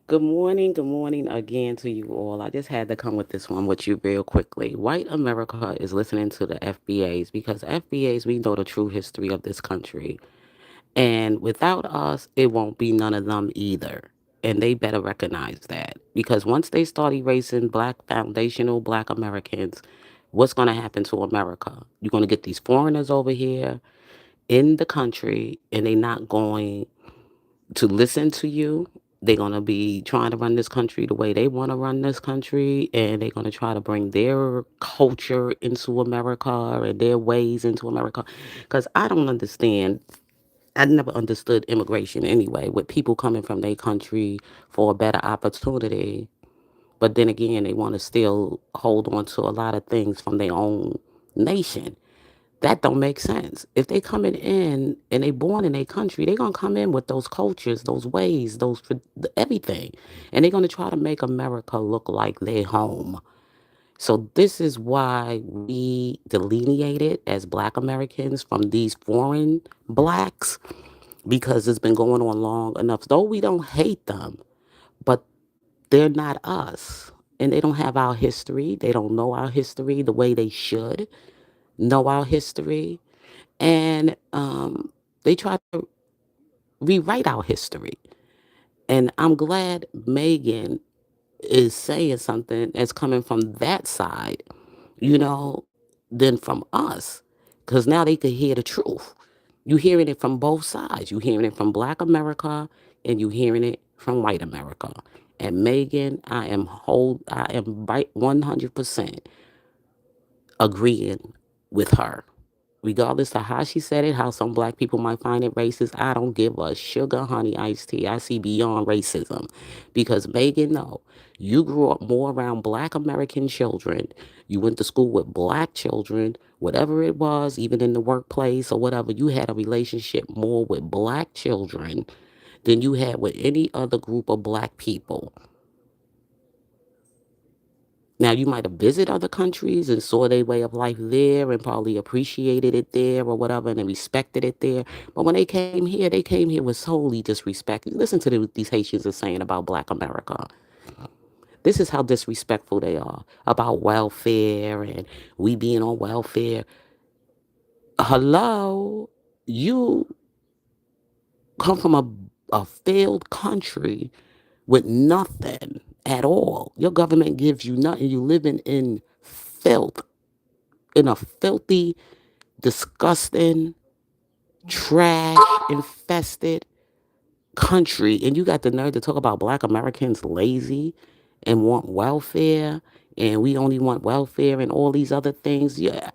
Good morning again to you all. I just had to come with this one with you real quickly. White America is listening to the FBAs because FBAs, we know the true history of this country. And without us, it won't be none of them either. And they better recognize that because once they start erasing black foundational black Americans, what's going to happen to America? You're going to get these foreigners over here in the country and they're not going to listen to you. They're going to be trying to run this country the way they want to run this country, and they're going to try to bring their culture into America and their ways into America. Because I don't understand. I never understood immigration anyway, with people coming from their country for a better opportunity. But then again, they want to still hold on to a lot of things from their own nation. That don't make sense. If they coming in and they born in a country, they gonna come in with those cultures, those ways, everything, and they're gonna try to make America look like their home. So this is why we delineated as Black Americans from these foreign blacks because it's been going on long enough. Though we don't hate them, but they're not us, and they don't have our history. They don't know our history the way they should know our history and they try to rewrite our history. And I'm glad Megan is saying something that's coming from that side, you know, than from us, because now they could hear the truth. You hearing it from both sides. You hearing it from Black America, and you hearing it from White America. And Megan, I am right 100% agreeing with her. Regardless of how she said it, how some black people might find it racist, I don't give a sugar honey iced tea. I see beyond racism. Because Megan, no, you grew up more around black American children. You went to school with black children, whatever it was, even in the workplace or whatever, you had a relationship more with black children than you had with any other group of black people. Now, you might have visited other countries and saw their way of life there and probably appreciated it there or whatever and respected it there. But when they came here with solely disrespect. Listen to these Haitians are saying about Black America. This is how disrespectful they are about welfare and we being on welfare. Hello, you come from a failed country with nothing at all. Your government gives you nothing. You living in filth, in a filthy, disgusting, trash infested country, and you got the nerve to talk about black Americans lazy and want welfare, and we only want welfare and all these other things. Yeah,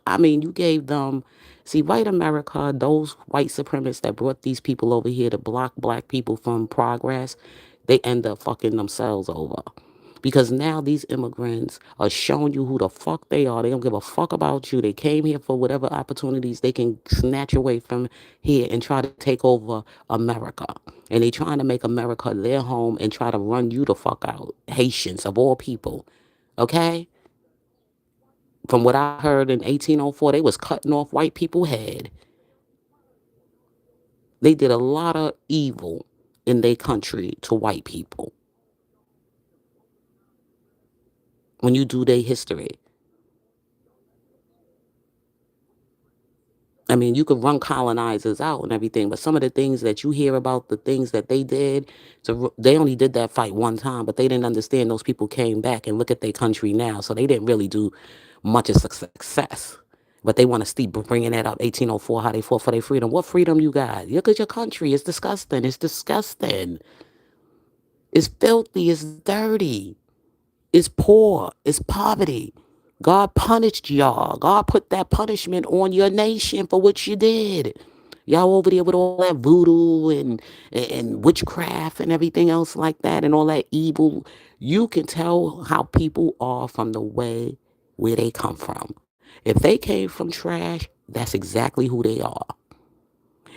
I mean, you gave them. See, white America, those white supremacists that brought these people over here to block black people from progress, they end up fucking themselves over. Because now these immigrants are showing you who the fuck they are. They don't give a fuck about you. They came here for whatever opportunities they can snatch away from here and try to take over America. And they trying to make America their home and try to run you the fuck out. Haitians of all people. Okay? From what I heard in 1804, they was cutting off white people's head. They did a lot of evil in their country to white people. When you do their history. I mean, you could run colonizers out and everything, but some of the things that you hear about, the things that they did, they only did that fight one time, but they didn't understand those people came back and look at their country now. So they didn't really do much of success. But they want to keep bringing that up, 1804, how they fought for their freedom. What freedom you got? Look at your country. It's disgusting. It's disgusting. It's filthy. It's dirty. It's poor. It's poverty. God punished y'all. God put that punishment on your nation for what you did. Y'all over there with all that voodoo and witchcraft and everything else like that and all that evil. You can tell how people are from the way where they come from. If they came from trash, that's exactly who they are.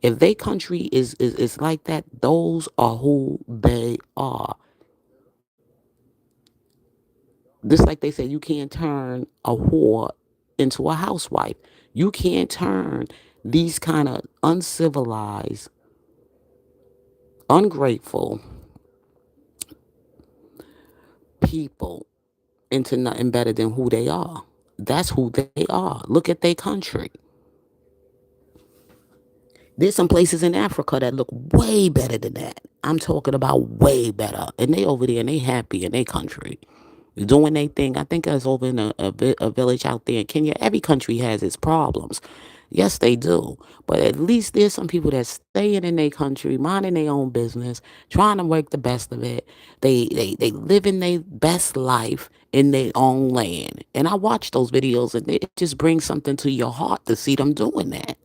If their country is like that, those are who they are. Just like they say, you can't turn a whore into a housewife. You can't turn these kind of uncivilized, ungrateful, people into nothing better than who they are. That's who they are. Look at their country. There's some places in Africa that look way better than that. I'm talking about way better. And they over there and they happy in their country. Doing their thing. I think I was over in a village out there in Kenya. Every country has its problems. Yes, they do. But at least there's some people that staying in their country, minding their own business, trying to make the best of it. They living their best life in their own land. And I watch those videos and it just brings something to your heart to see them doing that.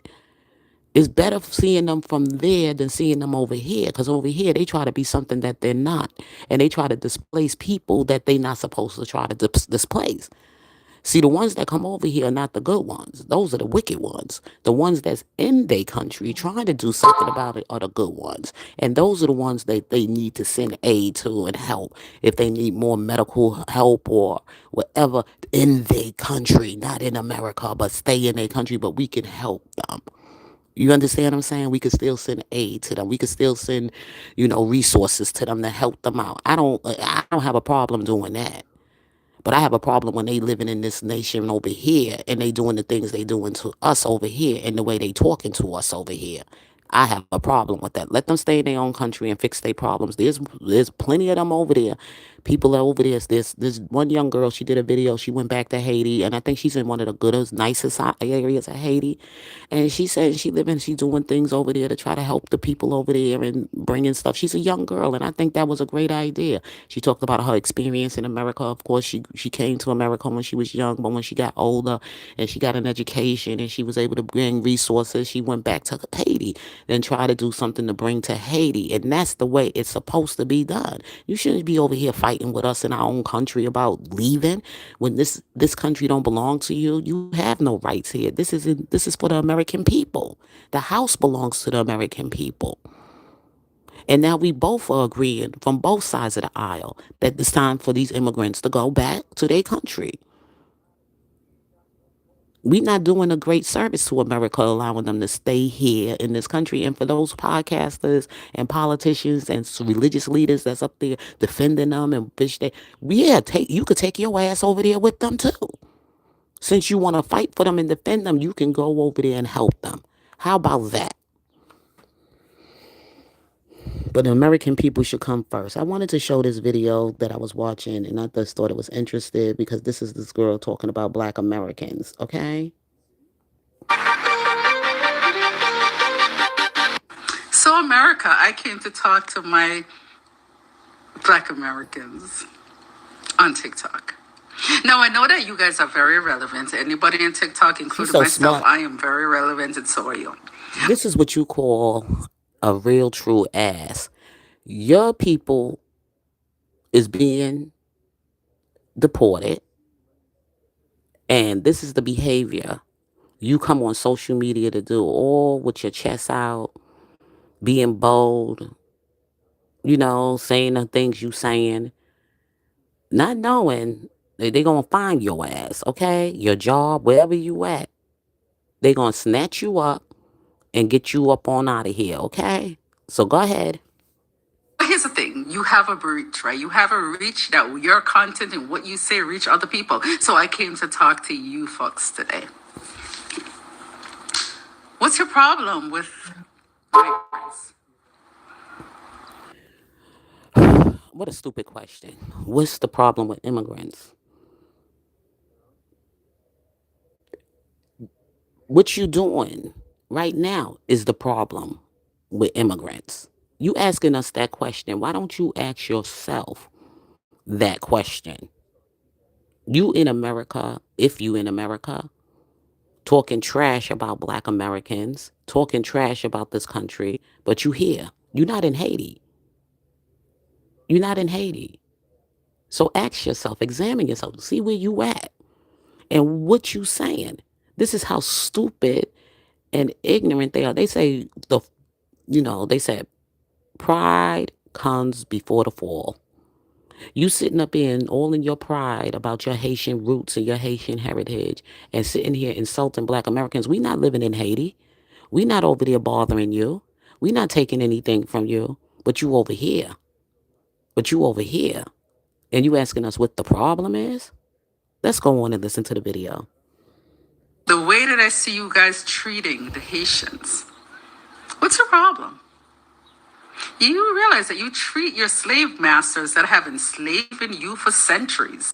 It's better seeing them from there than seeing them over here. Because over here, they try to be something that they're not. And they try to displace people that they're not supposed to try to displace. See, the ones that come over here are not the good ones. Those are the wicked ones. The ones that's in their country trying to do something about it are the good ones. And those are the ones that they need to send aid to and help. If they need more medical help or whatever in their country, not in America, but stay in their country, but we can help them. You understand what I'm saying? We could still send aid to them. We could still send, resources to them to help them out. I don't have a problem doing that. But I have a problem when they living in this nation over here and they doing the things they doing to us over here and the way they talking to us over here. I have a problem with that. Let them stay in their own country and fix their problems. There's plenty of them over there. People are over there. There's one young girl. She did a video. She went back to Haiti, and I think she's in one of the goodest, nicest areas of Haiti. And she said she's doing things over there to try to help the people over there and bringing stuff. She's a young girl, and I think that was a great idea. She talked about her experience in America. Of course, she came to America when she was young, but when she got older and she got an education and she was able to bring resources, she went back to Haiti and try to do something to bring to Haiti. And that's the way it's supposed to be done. You shouldn't be over here fighting with us in our own country about leaving when this country don't belong to you. You have no rights here. This is for the American people. The house belongs to the American people. And now we both are agreeing from both sides of the aisle that it's time for these immigrants to go back to their country. We're not doing a great service to America, allowing them to stay here in this country. And for those podcasters and politicians and religious leaders that's up there defending them and bitch, yeah, you could take your ass over there with them too. Since you want to fight for them and defend them, you can go over there and help them. How about that? But the American people should come first. I wanted to show this video that I was watching, and I just thought it was interesting because this is this girl talking about Black Americans, okay? So, America, I came to talk to my Black Americans on TikTok. Now, I know that you guys are very relevant. Anybody in TikTok, She's including so myself, smart. I am very relevant, and so are you. This is what you call a real true ass. Your people is being deported, and this is the behavior you come on social media to do, all with your chest out, being bold, saying the things you saying, not knowing that they gonna find your ass, okay? Your job, wherever you at, they gonna snatch you up and get you up on out of here, okay? So go ahead. But here's the thing: you have a reach, right? You have a reach that your content and what you say reach other people. So I came to talk to you folks today. What's your problem with migrants? What a stupid question. What's the problem with immigrants? What you doing right now is the problem with immigrants. You asking us that question. Why don't you ask yourself that question? You in America, if you in America, talking trash about Black Americans, talking trash about this country, but you here. You're not in Haiti. You're not in Haiti. So ask yourself, examine yourself, see where you at and what you saying. This is how stupid and ignorant they are. They say they said pride comes before the fall. You sitting up here and all in your pride about your Haitian roots and your Haitian heritage and sitting here insulting Black Americans. We not living in Haiti. We not over there bothering you. We not taking anything from you. But you over here. But you over here. And you asking us what the problem is? Let's go on and listen to the video. The way that I see you guys treating the Haitians, what's your problem? You realize that you treat your slave masters that have enslaved you for centuries.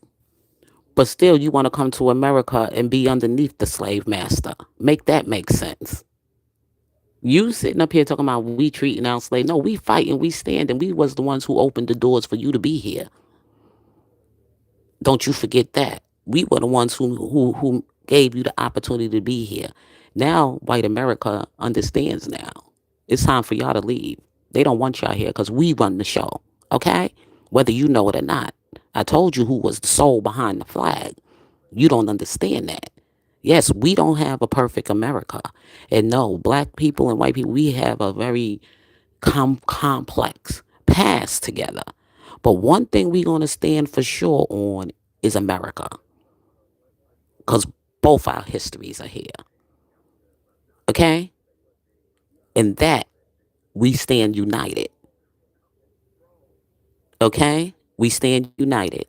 But still, you want to come to America and be underneath the slave master. Make that make sense. You sitting up here talking about we treating our slave. No, we fighting, we standing. We was the ones who opened the doors for you to be here. Don't you forget that. We were the ones who gave you the opportunity to be here. Now, white America understands now. It's time for y'all to leave. They don't want y'all here because we run the show. Okay? Whether you know it or not. I told you who was the soul behind the flag. You don't understand that. Yes, we don't have a perfect America. And no, black people and white people, we have a very complex past together. But one thing we're going to stand for sure on is America. Because both our histories are here. Okay? And that we stand united. Okay? We stand united.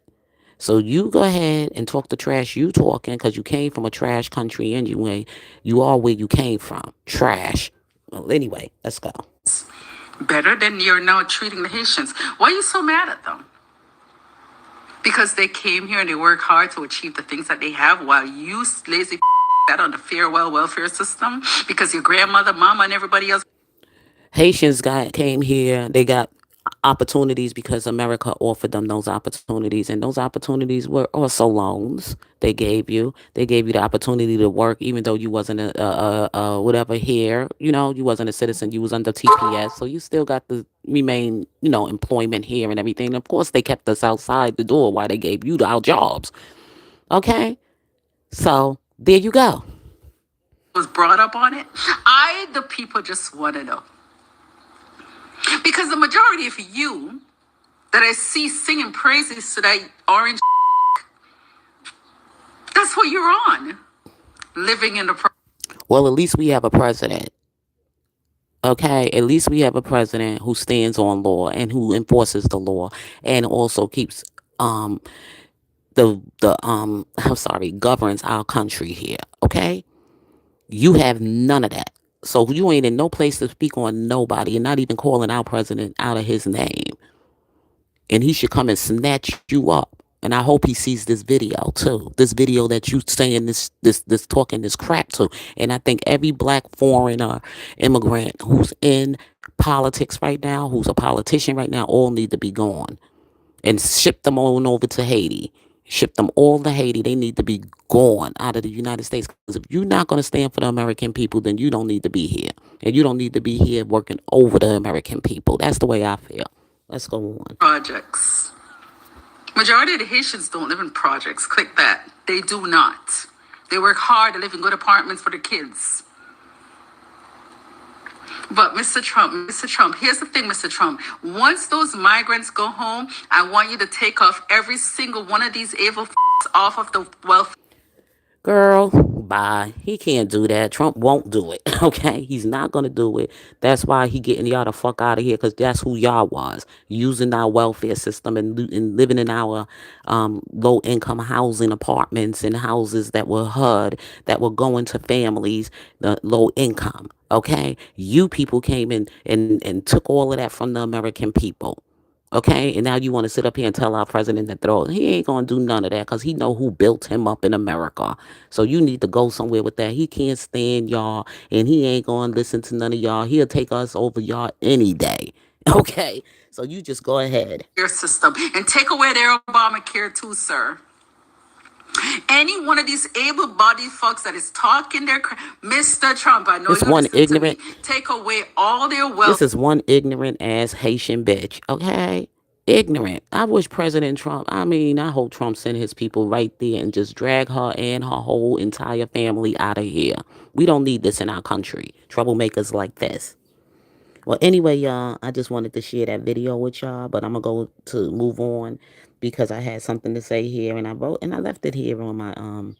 So you go ahead and talk the trash you talking because you came from a trash country anyway. You are where you came from. Trash. Well, anyway, let's go. Better than you're now treating the Haitians. Why are you so mad at them? Because they came here and they work hard to achieve the things that they have while you lazy that on the farewell welfare system because your grandmother, mama, and everybody else. Haitians came here. They got opportunities because America offered them those opportunities, and those opportunities were also loans they gave you. They gave you the opportunity to work, even though you wasn't a whatever here. You know, you wasn't a citizen. You was under TPS, so you still got to remain, employment here and everything. And of course, they kept us outside the door while they gave you our jobs. Okay, so there you go. Was brought up on it. The people, just want to know. Because the majority of you that I see singing praises to that orange, that's what you're on. Living in the Well, at least we have a president. Okay, at least we have a president who stands on law and who enforces the law and also keeps um the I'm sorry, governs our country here. Okay? You have none of that. So you ain't in no place to speak on nobody and not even calling our president out of his name. And he should come and snatch you up. And I hope he sees this video too. This video that you saying this talking this crap to. And I think every black foreigner immigrant who's in politics right now, who's a politician right now, all need to be gone. And ship them on over to Haiti. Ship them all to Haiti. They need to be gone out of the United States. Because if you're not going to stand for the American people, then you don't need to be here. And you don't need to be here working over the American people. That's the way I feel. Let's go on. projects. Majority of the Haitians don't live in projects. Click that. They do not. They work hard. They live in good apartments for their kids. But Mr. Trump, here's the thing, Mr. Trump. Once those migrants go home, I want you to take off every single one of these evil off of the welfare. Girl, bye. He can't do that. Trump won't do it. Okay, he's not gonna do it. That's why he getting y'all the fuck out of here, because that's who y'all was, using our welfare system and living in our low income housing apartments and houses that were HUD, that were going to families, the low income. Okay, you people came in and took all of that from the American people. Okay, and now you want to sit up here and tell our president that he ain't gonna do none of that because he know who built him up in America. So you need to go somewhere with that. He can't stand y'all, and he ain't gonna listen to none of y'all. He'll take us over y'all any day. Okay, so you just go ahead. Your system and take away their Obamacare too, sir. Any one of these able-bodied folks that is talking their Mr. Trump, I know This you one listen to me. ignorant. Take away all their This wealth. is one ignorant ass Haitian bitch. Okay. Ignorant. I wish President Trump, I hope Trump sent his people right there and just drag her and her whole entire family out of here. We don't need this in our country. Troublemakers like this. Well, anyway, y'all, I just wanted to share that video with y'all, but I'm gonna go to move on because I had something to say here, and I left it here on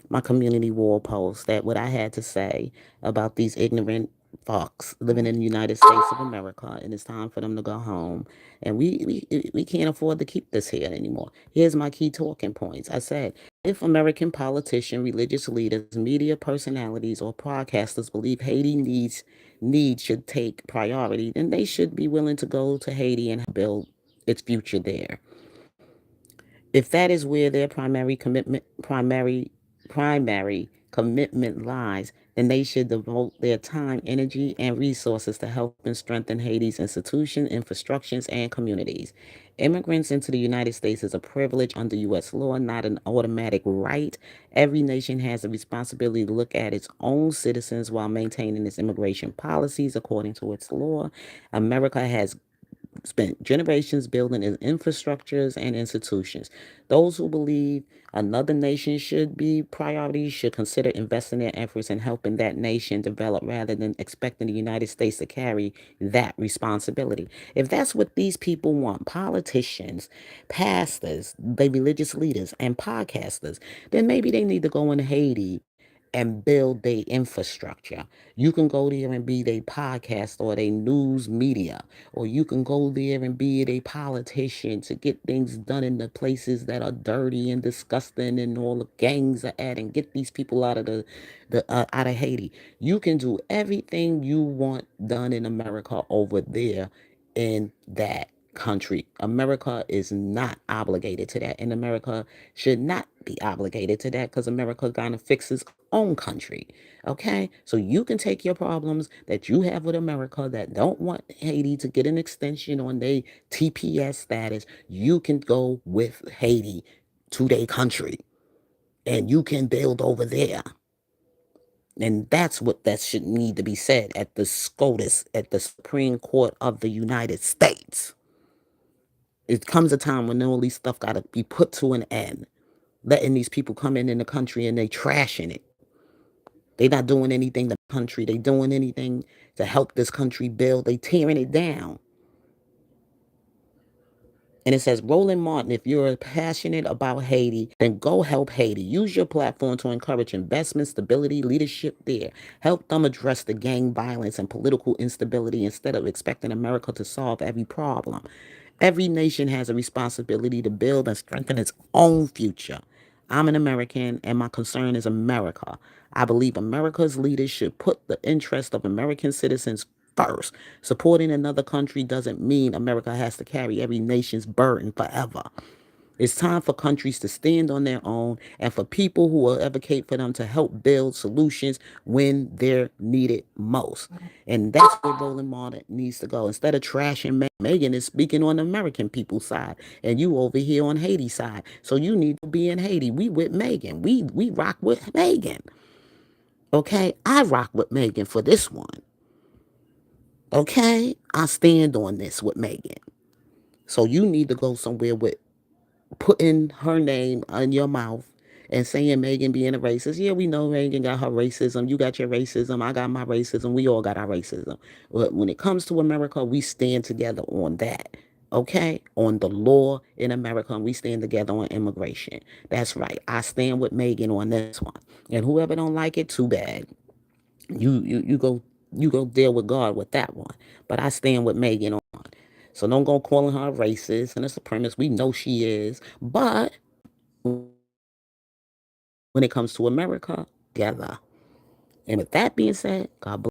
my community wall post, that what I had to say about these ignorant folks living in the United States of America, and it's time for them to go home. And we can't afford to keep this here anymore. Here's my key talking points. I said, if American politicians, religious leaders, media personalities, or podcasters believe Haiti needs should take priority, then they should be willing to go to Haiti and build its future there. If that is where their primary commitment lies, then they should devote their time, energy, and resources to helping strengthen Haiti's institutions, infrastructures, and communities. Immigrants into the United States is a privilege under U.S. law, not an automatic right. Every nation has a responsibility to look at its own citizens while maintaining its immigration policies according to its law. America has spent generations building its infrastructures and institutions. Those who believe another nation should be priority should consider investing their efforts in helping that nation develop rather than expecting the United States to carry that responsibility. If that's what these people want, politicians, pastors, they religious leaders, and podcasters, then maybe they need to go in Haiti and build their infrastructure. You can go there and be their podcast or their news media, or you can go there and be a politician to get things done in the places that are dirty and disgusting and all the gangs are at, and get these people out of the out of Haiti. You can do everything you want done in America over there in that country. America is not obligated to that, and America should not be obligated to that because America gonna fix its own country. Okay, so you can take your problems that you have with America that don't want Haiti to get an extension on their TPS status. You can go with Haiti to their country, and you can build over there. And that's what that should need to be said at the SCOTUS, at the Supreme Court of the United States. It comes a time when all these stuff got to be put to an end. Letting these people come in the country and they trashing it. They not doing anything to the country. They doing anything to help this country build. They tearing it down. And it says, Roland Martin, if you're passionate about Haiti, then go help Haiti. Use your platform to encourage investment, stability, leadership there. Help them address the gang violence and political instability instead of expecting America to solve every problem. Every nation has a responsibility to build and strengthen its own future. I'm an American, and my concern is America. I believe America's leaders should put the interest of American citizens first. Supporting another country doesn't mean America has to carry every nation's burden forever. It's time for countries to stand on their own and for people who will advocate for them to help build solutions when they're needed most. And that's where Roland Martin needs to go. Instead of trashing Megan is speaking on the American people's side and you over here on Haiti's side. So you need to be in Haiti. We with Megan. We rock with Megan. Okay? I rock with Megan for this one. Okay? I stand on this with Megan. So you need to go somewhere with putting her name in your mouth and saying Megan being a racist. Yeah, we know Megan got her racism. You got your racism. I got my racism. We all got our racism. But when it comes to America, we stand together on that. Okay? On the law in America, and we stand together on immigration. That's right. I stand with Megan on this one. And whoever don't like it, too bad. You go deal with God with that one. But I stand with Megan on. So don't go calling her a racist and a supremacist. We know she is. But when it comes to America, together. And with that being said, God bless.